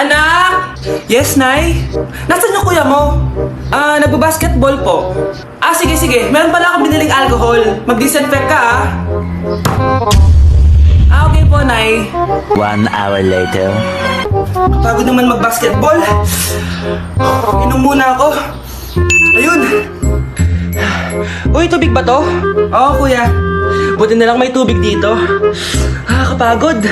Anak! Yes, Nay? Nasaan yung kuya mo? Nagbabasketball po. Sige. Meron pala akong biniling alcohol. Mag-disinfect ka, okay po, Nay. 1 hour later. Pagod naman mag-basketball. Inom muna ako. Ayun. Uy, tubig ba to? Oo, kuya. Buti na lang may tubig dito. Kapagod.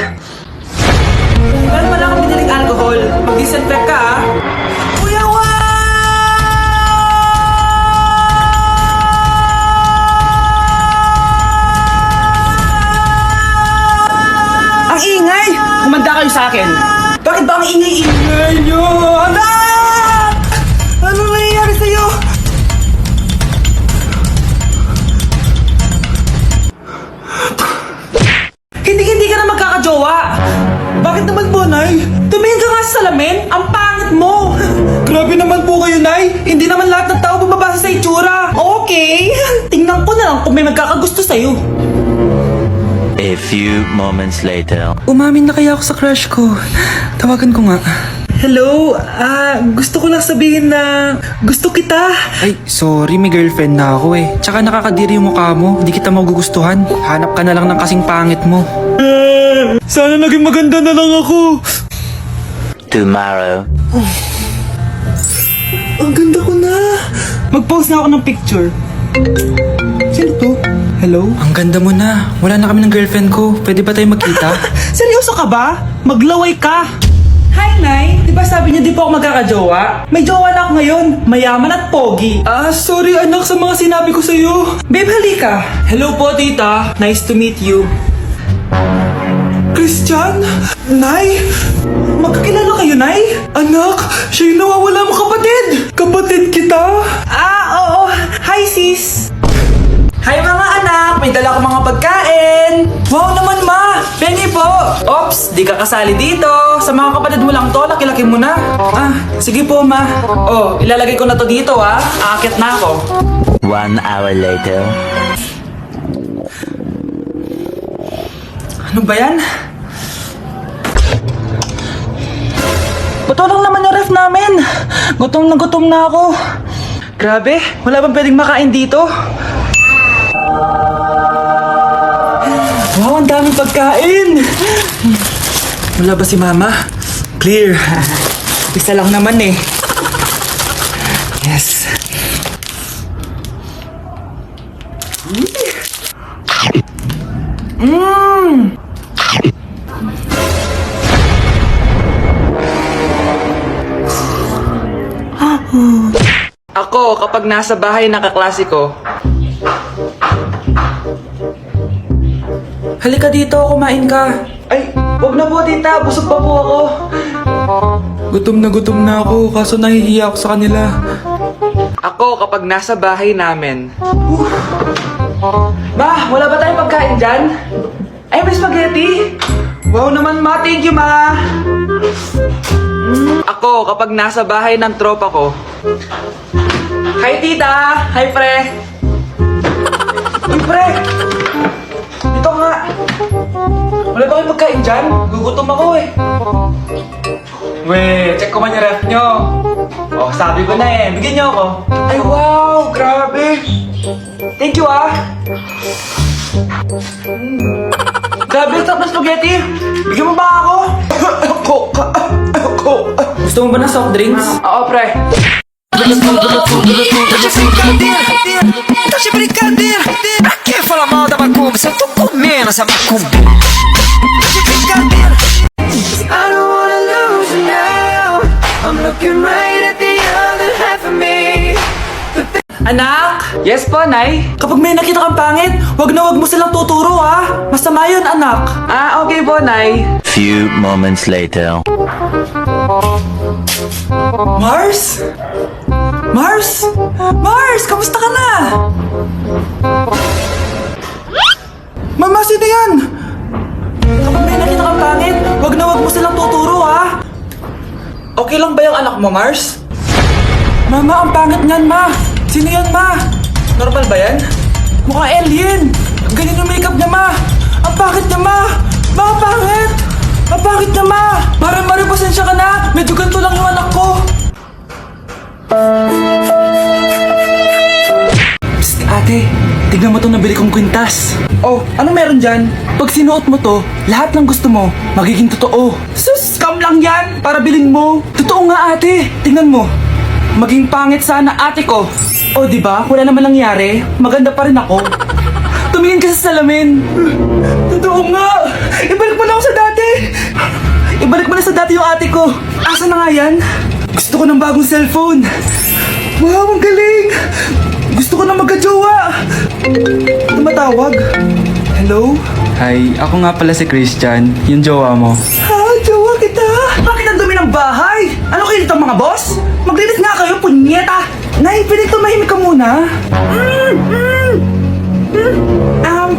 Meron pala akong biniling alcohol. Mag-disinfect ka, Kuya, ang ingay! Kumanda kayo sa akin. Bakit ba ang ingay-ingay nyo? Anak! Ano nangyayari sa'yo? Hindi ka na magkakajowa. Bakit naman po, Nay? Tumingin ka nga sa salamin. Ang pangit mo. Grabe naman po kayo, Nay. Hindi naman lahat ng tao bumabasa sa itsura. Okay. Tingnan ko na lang kung may magkakagusto sa'yo. A few moments later. Umamin na kaya ako sa crush ko. Tawagan ko nga. Hello? Gusto ko lang sabihin na gusto kita. Ay, sorry, may girlfriend na ako eh. Tsaka nakakadiri yung mukha mo, di kita magugustuhan. Hanap ka na lang ng kasing pangit mo. Sana naging maganda na lang ako. Tomorrow. Ang ganda ko na. Mag-post na ako ng picture. Sino to? Hello? Ang ganda mo na. Wala na kami ng girlfriend ko. Pwede ba tayo magkita? Seryoso ka ba? Maglaway ka. Hi, Nay! Di ba sabi niyo di po ako magkakajowa? May jowa na ako ngayon. Mayaman at pogi. Sorry anak sa mga sinabi ko sa'yo. Babe, halika. Hello po, tita. Nice to meet you. Christian? Nay? Magkakilala kayo, Nay? Anak, siya yung nawawala mo kapatid. Kapatid kita? Oo. Hi, sis. Hi mga anak! May dala ko mga pagkain! Wow naman ma! Pengi po! Ops! Di ka kasali dito! Sa mga kapatid mo lang to, laki-laki mo na! Sige po ma! Ilalagay ko na to dito Aakyat na ako! 1 hour later. Ano ba yan? Bato lang naman yung ref namin! Gutom na ako! Grabe! Wala bang pwedeng makain dito? Wow, ang daming pagkain! Wala ba si Mama? Clear. Isa lang naman eh. Yes. Ako, kapag nasa bahay ng kaklase ko, halika dito, kumain ka. Ay, wag na po tita, busog pa po ako. Gutom na ako, kaso nahihiya ako sa kanila. Ako, kapag nasa bahay namin. Ma, wala ba tayong pagkain dyan? Ay, may spaghetti? Wow naman ma, thank you ma. Ako, kapag nasa bahay ng tropa ko. Hi tita! Hi pre! Uy pre! Dito nga! Wala ba kayong pagkain dyan? Gugutom ako eh. Weh, check ko man yung ref nyo. Sabi ko na eh. Bigyan nyo ako. Ay wow! Grabe! Thank you Grabe, sarap na spaghetti! Bigyan mo ba ako? Gusto mo ba ng soft drinks? Oo, pre. Tá de brincadeira, pra que falar mal da macumba se eu tô comendo essa macumba? Tá de brincadeira. I don't wanna lose you now. I'm looking right at the other half of me. Anak? Yes po, Nay? Kapag may nakita kang pangit, wag mo silang tuturo Masama yun, anak. Okay po, Nay. Few moments later. Mars? Mars? Mars, kamusta ka na? Mama, sino yan? Kapag may nakita kang pangit, wag mo silang tuturo Okay lang ba yung anak mo, Mars? Mama, ang pangit niyan, ma. Sino yan, ma? Normal ba yan? Mukhang alien. Ganyan yung makeup niya, ma. Ang pangit niya, ma. Ma, ang pangit. Ang pangit niya, ma. Mare, pasensya ka na. Medyo Oh, anong meron dyan? Pag sinuot mo to, lahat ng gusto mo, magiging totoo. Sus, scam lang yan para bilhin mo. Totoo nga ate, tingnan mo. Maging pangit sana ate ko. O di ba? Wala naman nangyari. Maganda pa rin ako. Tumingin ka sa salamin. Totoo nga. Ibalik mo na ako sa dati. Ibalik mo na sa dati yung ate ko. Asa na nga yan? Gusto ko ng bagong cellphone. Wow, ang galing. Gusto ko na magka-jowa. Tumatawag. Hello? Hi, ako nga pala si Christian, yung jowa mo. Ha? Jowa kita? Bakit ang dumi ng bahay? Ano kayo dito mga boss? Maglinis nga kayo, punyeta! Nay, pwede tumahimik ka muna?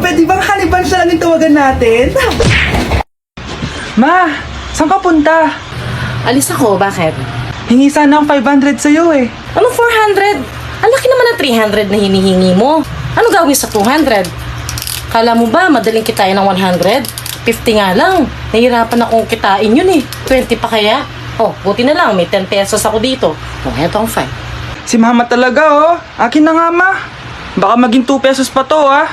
Pwede bang haniban siya lang yung tawagan natin? Ma, saan ka punta? Alis ako, bakit? Hingi sana ang 500 sa'yo eh. Ano 400? Ang laki naman ng 300 na hinihingi mo. Ano gawin sa 200? Kala mo ba madaling kitain ng 100? 50 nga lang. Nahihirapan akong kitain yun eh. 20 pa kaya? Oh, buti na lang. May 10 pesos ako dito. Oh, eto ang 5. Si mama talaga oh. Akin na nga ma. Baka maging 2 pesos pa to ah.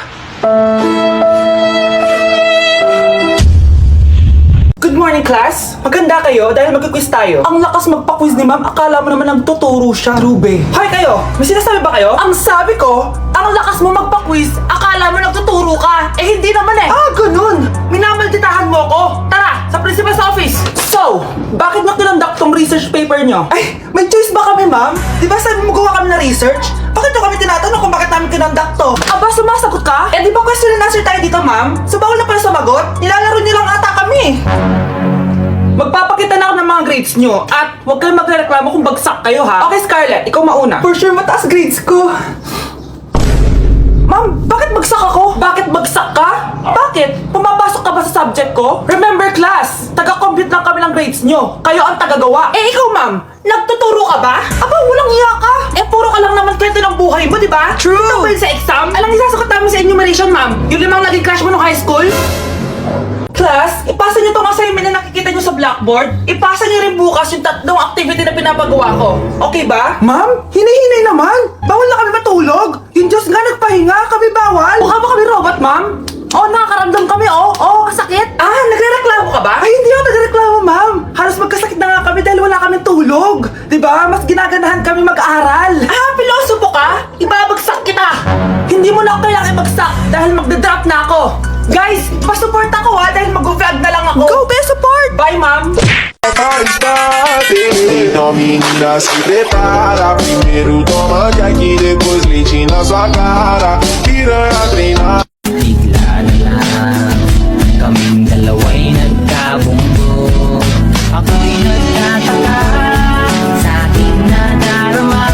Good morning, class! Maganda kayo dahil magka-quiz tayo. Ang lakas magpa-quiz ni ma'am, akala mo naman nagtuturo siya, Rube. Hoy kayo! May sinasabi ba kayo? Ang sabi ko, ang lakas mo magpa-quiz, akala mo nagtuturo ka. Eh hindi naman eh. Ah, ganun! Minamalditahan mo ako. Tara, sa principal's office. So, bakit mo tinandak tong research paper nyo? Ay, may choice ba kami, ma'am? Di ba sabi mo gawa kami na research? Bakit nyo kami tinatanong kung bakit namin tinandak to? Aba, sumasagot ka? Eh di ba question and answer tayo dito, ma'am? So bawal na pala sumagot? Nilalaro nyo lang ata kami. Magpapakita na ako ng mga grades nyo at huwag kayong magreklamo kung bagsak kayo ha. Okay, Scarlett, ikaw mauna. For sure, mataas grades ko. Ma'am, bakit bagsak ako? Bakit bagsak ka? Bakit? Pumapasok ka ba sa subject ko? Remember class, taga-compute lang kami ng grades nyo. Kayo ang tagagawa. Eh ikaw ma'am, nagtuturo ka ba? Aba, walang iya ka. Eh puro ka lang naman kwento ng buhay mo, di ba? True. Ito ba yun sa exam? Alang isasagot namin sa enumeration ma'am. Yung 5 naging crush mo nung high school? Class, ipasa nyo tong assignment na nakikita nyo sa blackboard. Ipasa nyo rin bukas yung 3 activity na pinapagawa ko. Okay ba? Ma'am, hinihinay naman. Bawal na kami matulog. Yung Diyos nga nagpahinga, kami bawal. Mukha ba kami robot, ma'am? Oo, nakakaramdam kami, oo, sakit. Ah, nagre-reklamo ka ba? Ay, hindi ako nagre-reklamo, ma'am. Halos magkasakit na nga kami dahil wala kami tulog. Diba? Mas ginaganahan kami mag-aral. Ah, pilosopo ka? Ibabagsak kita. Hindi mo na ako kailangan ibagsak dahil magda-drop na ako. Guys, pa-support ako ha dahil mag-vlog na lang ako. Go, be support! Bye, ma'am! Então menina se prepara. Primeiro toma aqui, depois leite na sua cara. Piranha treinar. Bigla na lang kaming dalawa'y nagkabumbong. Ako'y nagtataka sa aking nadarama.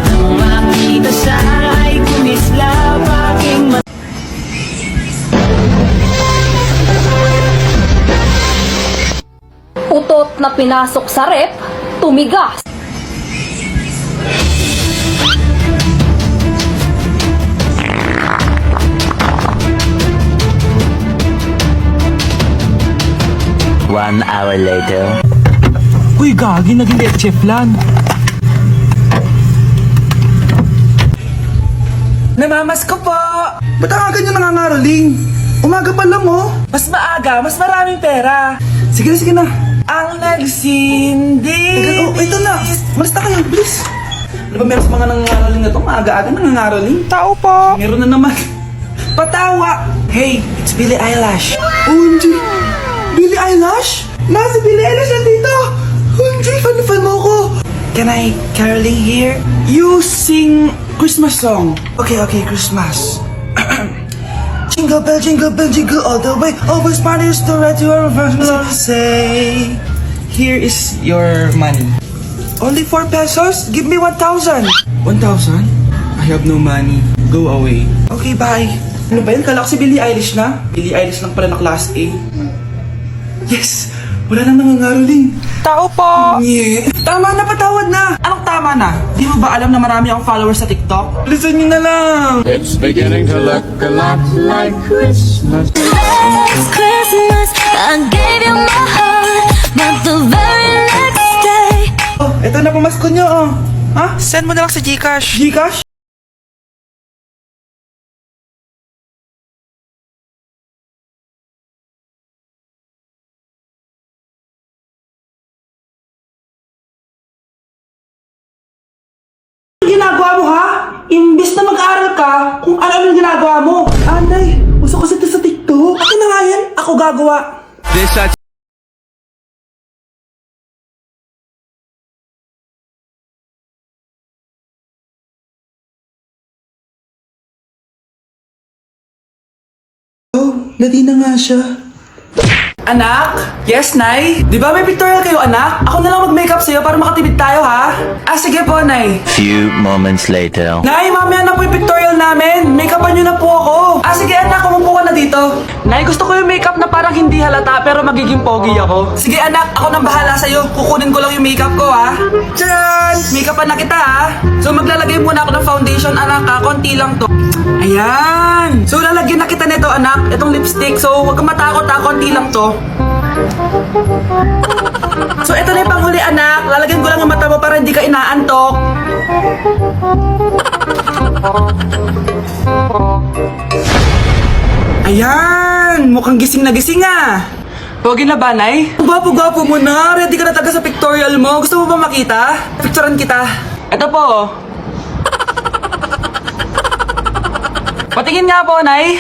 Nang makita siya ay kumislap aking mata. Utot na pinasok sa rep, tumigas. One hour later. Uy, gagi, naging leche flan. Namamas ko po! Ba't ang aga nyo nangangaroling? Umaga pa lang oh. Mas maaga, mas maraming pera. Sige na, sige na. Ang nagsindi. Oh, ito na. Malis na kayo, bilis. Ano ba meron sa mga nangangaroling na to? Maaga-aga nangangaroling. Tao po. Meron na naman. Patawa. Hey, it's Billie Eilish. OMG. Billie Eilish? Nasa Billie Eilish na dito. OMG, fan mo ko. Can I caroling here? You sing Christmas song. Okay, Christmas. Jingle bell, jingle all the way. Always parties to ride to our first love. Say, here is your money. Only 4 pesos? Give me 1,000. 1,000? I have no money. Go away. Okay, bye. Ano ba yun? Kala ko si Billie Eilish na? Billie Eilish lang pala na class A. Yes! Wala nang nangangaroling. Tao po! Yeah. Tama na, patawad na! Anong tama na? Di mo ba alam na marami akong followers sa TikTok? Listen nyo na lang! It's beginning to look a lot like Christmas. Last Christmas, I gave you my heart, but the very next day. Oh, eto na pamasko nyo, oh. Ha? Send mo na lang sa Gcash. Gcash? ako gagawa. Oh, ladi na nga siya. Anak? Yes, Nay? Di ba may pictorial kayo, anak? Ako na lang mag-makeup sa'yo para makatipid tayo, ha? Ah, sige po, Nay. Few moments later. Nay, mamaya na po yung pictorial namin. Make-upan nyo na po ako. Ah, sige anak, umupo ka na dito. Nay, gusto ko yung makeup na parang hindi halata pero magiging pogi ako. Sige anak, ako nang bahala sa'yo. Kukunin ko lang yung makeup ko, ha? Tcharan! Make-upan na kita, ha? So, maglalagay muna ako ng foundation, anak, ha? Konti lang to. Ayan! So, lalagyan na kita nito, anak. Itong lipstick. So, huwag kang matakot, ha? Konti lang to. So, ito na yung panghuli, anak. Lalagyan ko lang yung mata mo para hindi ka inaantok. Ayan! Mukhang gising na gising, ah. Pogi na ba, Nay? Gwapo-gwapo mo na. Ready ka na taga sa pictorial mo. Gusto mo ba makita? Picturean kita. Ito po. Patingin nga po, Nay.